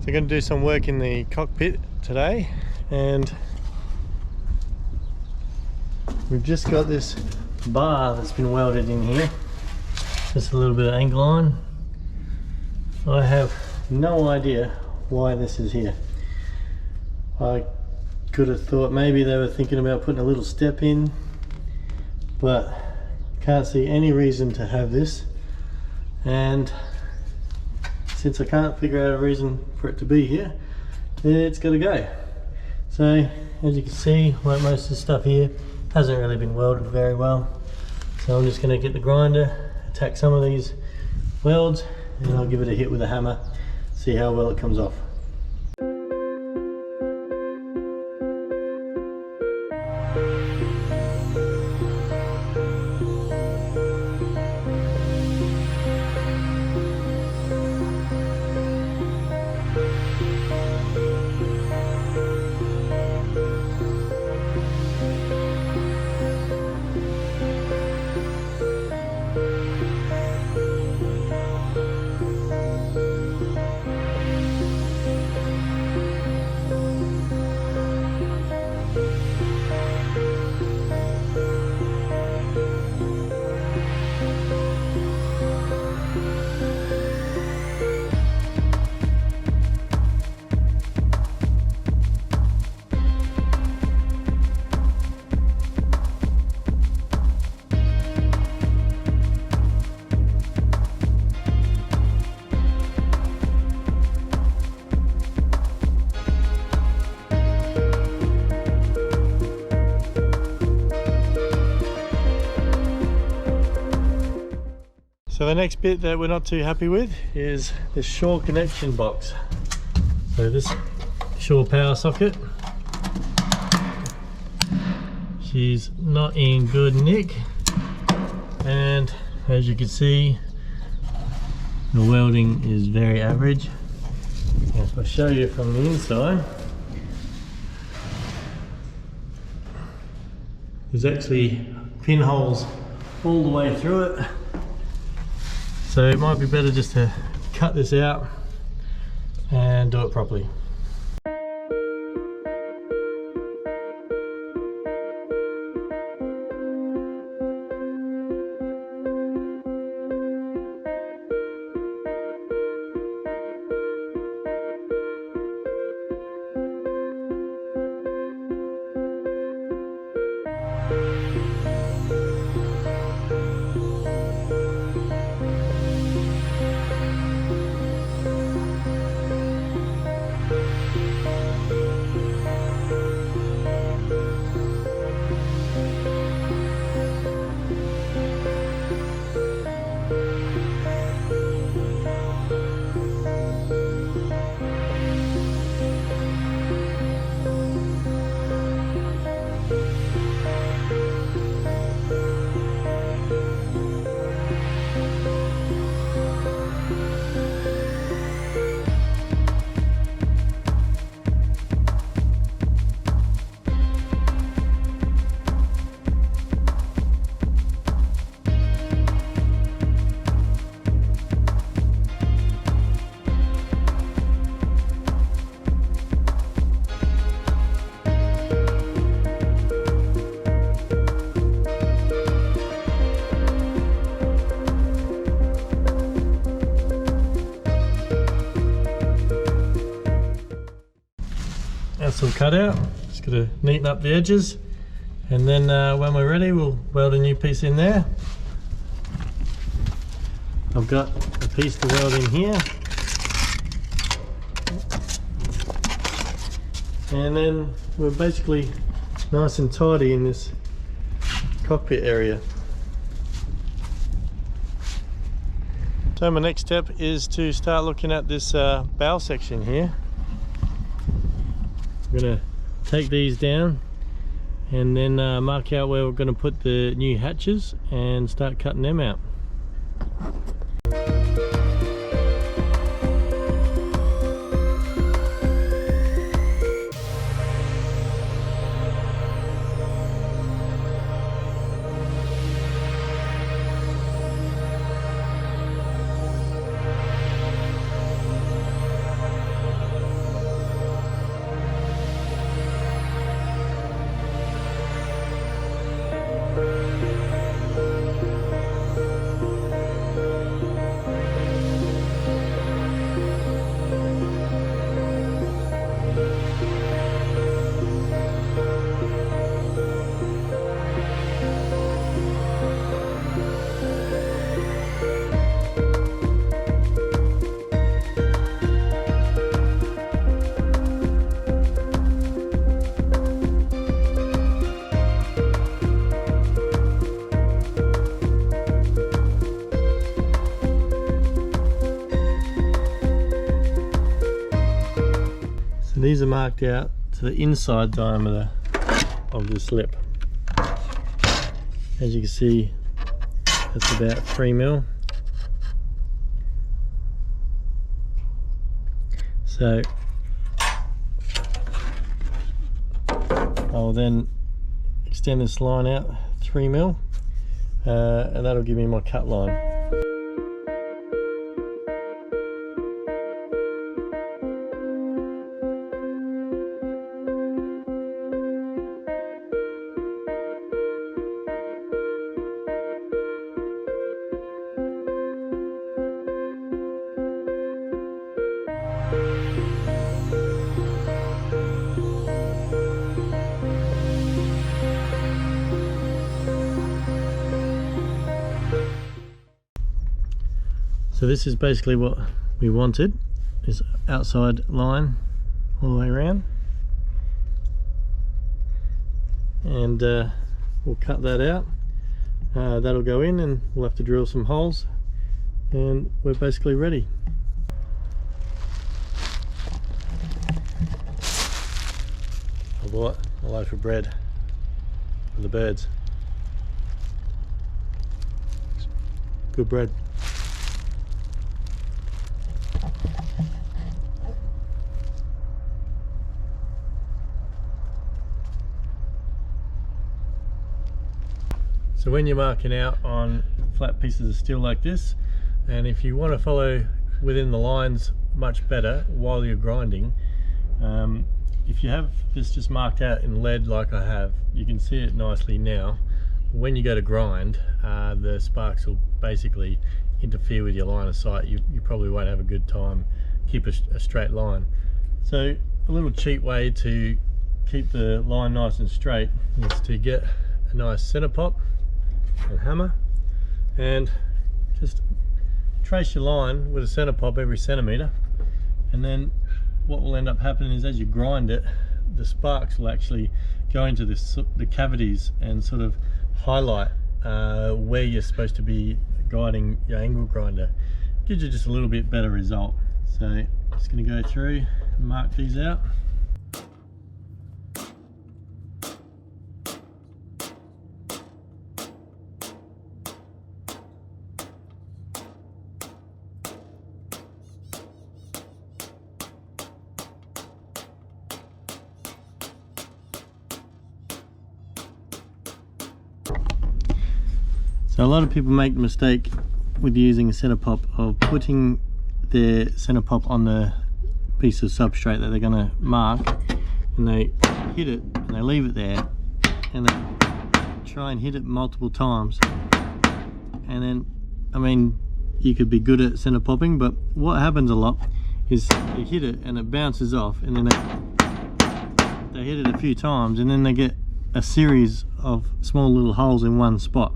So I'm going to do some work in the cockpit today, and we've just got this bar that's been welded in here. Just a little bit of angle on. I have no idea why this is here. I could have thought maybe they were thinking about putting a little step in, but can't see any reason to have this. And since I can't figure out a reason for it to be here, it's got to go. So as you can see, like most of the stuff here hasn't really been welded very well. So I'm just going to get the grinder, attack some of these welds, and I'll give it a hit with a hammer, see how well it comes off. So the next bit that we're not too happy with is the shore connection box. So this shore power socket, she's not in good nick, and as you can see, the welding is very average. And if I show you from the inside, there's actually pinholes all the way through it. So it might be better just to cut this out and do it properly. That's all cut out. Just got to neaten up the edges, and then when we're ready, we'll weld a new piece in there. I've got a piece to weld in here, and then we're basically nice and tidy in this cockpit area. So my next step is to start looking at this bow section here. We're going to take these down and then mark out where we're going to put the new hatches and start cutting them out. And these are marked out to the inside diameter of this lip. As you can see, that's about 3 mil. So I'll then extend this line out 3 mil, and that'll give me my cut line. So this is basically what we wanted, this outside line all the way around, and we'll cut that out. That'll go in, and we'll have to drill some holes, and we're basically ready. I bought a loaf of bread for the birds. Good bread. So when you're marking out on flat pieces of steel like this, and if you want to follow within the lines much better while you're grinding, if you have this just marked out in lead like I have, you can see it nicely now. When you go to grind, the sparks will basically interfere with your line of sight. You probably won't have a good time, keep a straight line. So a little cheap way to keep the line nice and straight is to get a nice center pop and hammer, and just trace your line with a center pop every centimeter, and then what will end up happening is as you grind it, the sparks will actually go into the cavities and sort of highlight where you're supposed to be guiding your angle grinder. Gives you just a little bit better result. So just going to go through and mark these out. So a lot of people make the mistake with using a center pop of putting their center pop on the piece of substrate that they're going to mark, and they hit it and they leave it there, and they try and hit it multiple times, and then, I mean, you could be good at center popping, but what happens a lot is you hit it and it bounces off, and then they hit it a few times, and then they get a series of small little holes in one spot.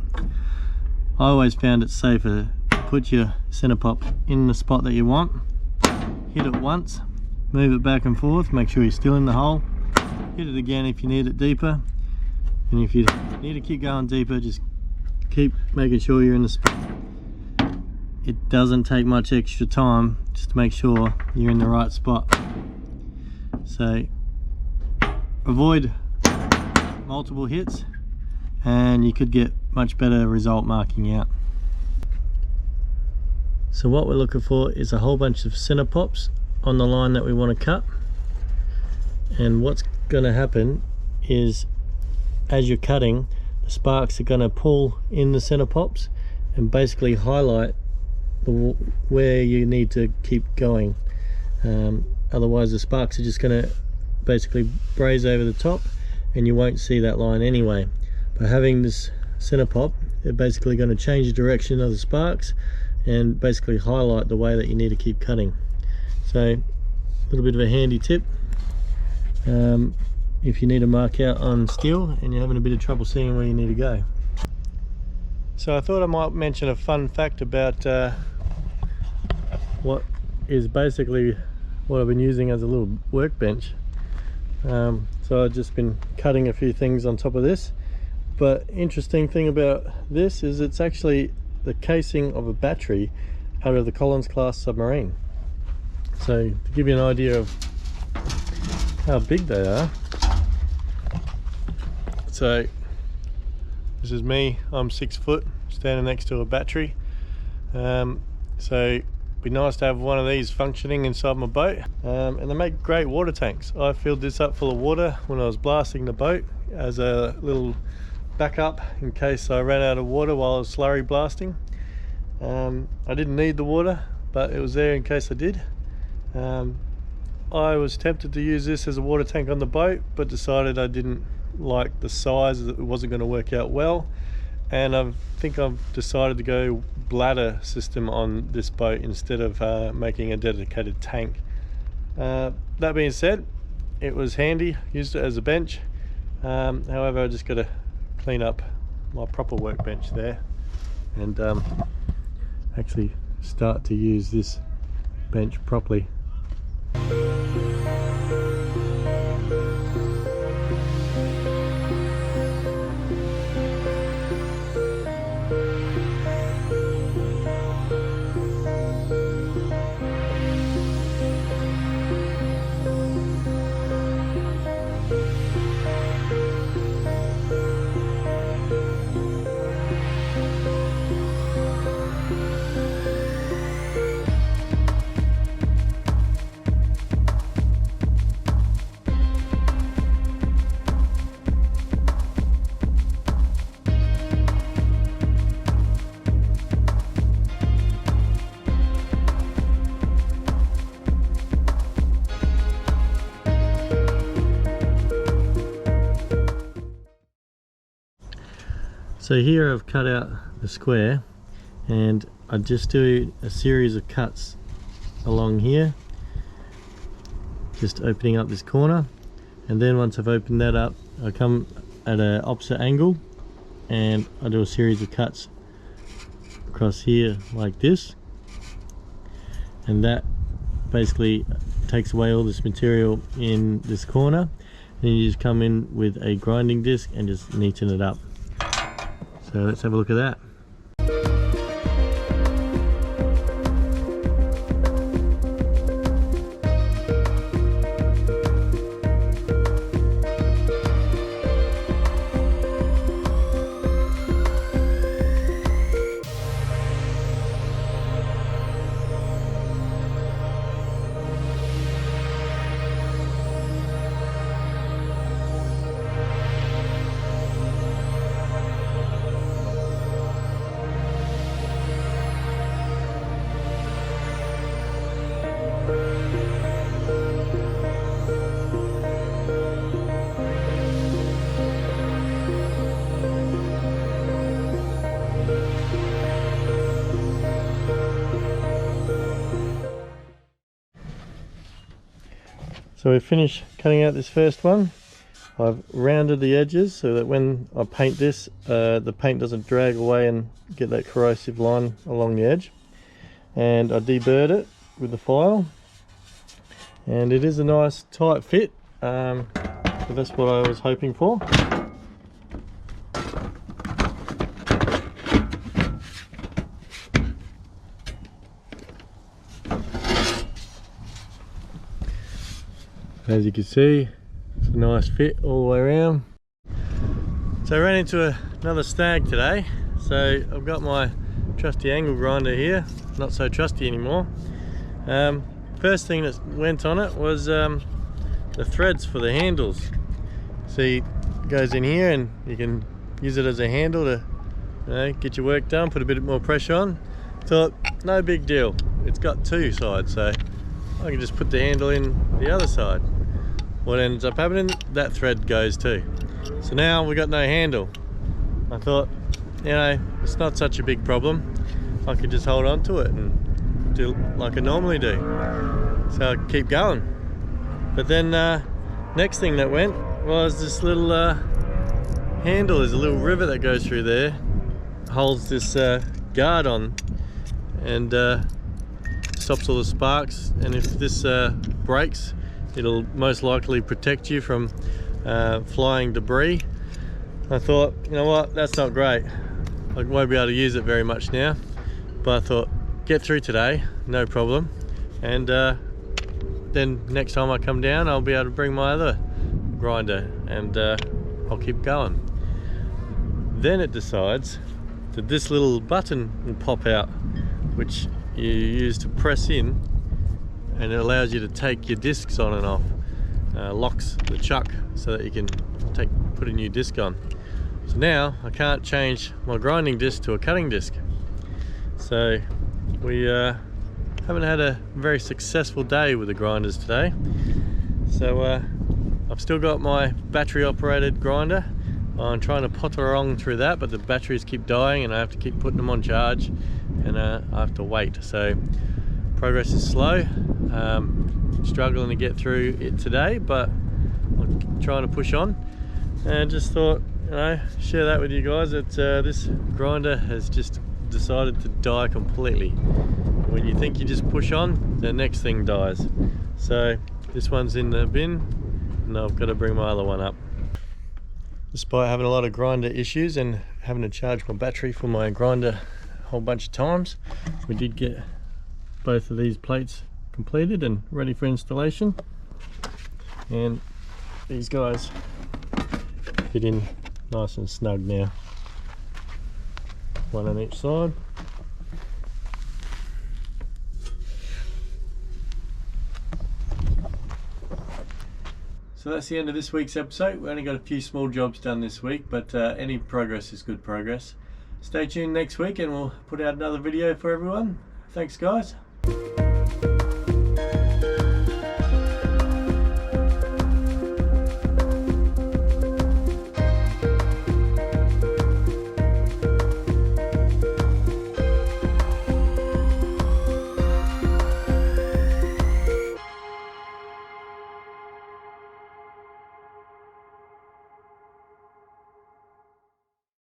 I always found it safer to put your center pop in the spot that you want, hit it once, move it back and forth, make sure you're still in the hole, hit it again if you need it deeper, and if you need to keep going deeper, just keep making sure you're in the spot. It doesn't take much extra time just to make sure you're in the right spot. So avoid multiple hits and you could get much better result marking out. So what we're looking for is a whole bunch of center pops on the line that we want to cut, and what's going to happen is as you're cutting, the sparks are going to pull in the center pops and basically highlight where you need to keep going. Otherwise the sparks are just going to basically braze over the top and you won't see that line anyway. By having this center pop, they're basically going to change the direction of the sparks and basically highlight the way that you need to keep cutting. So a little bit of a handy tip if you need to mark out on steel and you're having a bit of trouble seeing where you need to go. So I thought I might mention a fun fact about what is basically what I've been using as a little workbench. So I've just been cutting a few things on top of this, but interesting thing about this is it's actually the casing of a battery out of the Collins class submarine. So to give you an idea of how big they are. So this is me, I'm 6 foot, standing next to a battery. So it'd be nice to have one of these functioning inside my boat. And they make great water tanks. I filled this up full of water when I was blasting the boat as a little backup in case I ran out of water while I was slurry blasting. I didn't need the water, but it was there in case I did. I was tempted to use this as a water tank on the boat, but decided I didn't like the size, it wasn't going to work out well, and I think I've decided to go bladder system on this boat instead of making a dedicated tank. That being said, it was handy, used it as a bench. However, I just got to clean up my proper workbench there and actually start to use this bench properly. So here I've cut out the square, and I just do a series of cuts along here, just opening up this corner, and then once I've opened that up, I come at an opposite angle and I do a series of cuts across here like this, and that basically takes away all this material in this corner. And then you just come in with a grinding disc and just neaten it up. So let's have a look at that. So we finished cutting out this first one. I've rounded the edges so that when I paint this, the paint doesn't drag away and get that corrosive line along the edge. And I deburred it with the file, and it is a nice tight fit, so that's what I was hoping for. As you can see, it's a nice fit all the way around. So I ran into another snag today. So I've got my trusty angle grinder here, not so trusty anymore. First thing that went on it was the threads for the handles. See, it goes in here and you can use it as a handle to get your work done, put a bit more pressure on. Thought, no big deal. It's got two sides, so I can just put the handle in the other side. What ends up happening, that thread goes too. So now we've got no handle. I thought, it's not such a big problem. I could just hold on to it and do like I normally do. So I keep going. But then next thing that went was this little handle. There's a little rivet that goes through there, holds this guard on, and stops all the sparks. And if this breaks, it'll most likely protect you from flying debris. I thought, you know what, that's not great. I won't be able to use it very much now, but I thought, get through today, no problem, and then next time I come down I'll be able to bring my other grinder and I'll keep going. Then it decides that this little button will pop out, which you use to press in, and it allows you to take your discs on and off. Locks the chuck so that you can put a new disc on. So now I can't change my grinding disc to a cutting disc. So we haven't had a very successful day with the grinders today. So I've still got my battery operated grinder. I'm trying to potter along through that, but the batteries keep dying and I have to keep putting them on charge, and I have to wait. So progress is slow. Struggling to get through it today, but I'm trying to push on. And just thought, share that with you guys, that this grinder has just decided to die completely. When you think you just push on, the next thing dies. So this one's in the bin and I've got to bring my other one up. Despite having a lot of grinder issues and having to charge my battery for my grinder a whole bunch of times, we did get both of these plates completed and ready for installation, and these guys fit in nice and snug now, one on each side. So that's the end of this week's episode. We only got a few small jobs done this week, but any progress is good progress. Stay tuned next week and we'll put out another video for everyone. Thanks guys.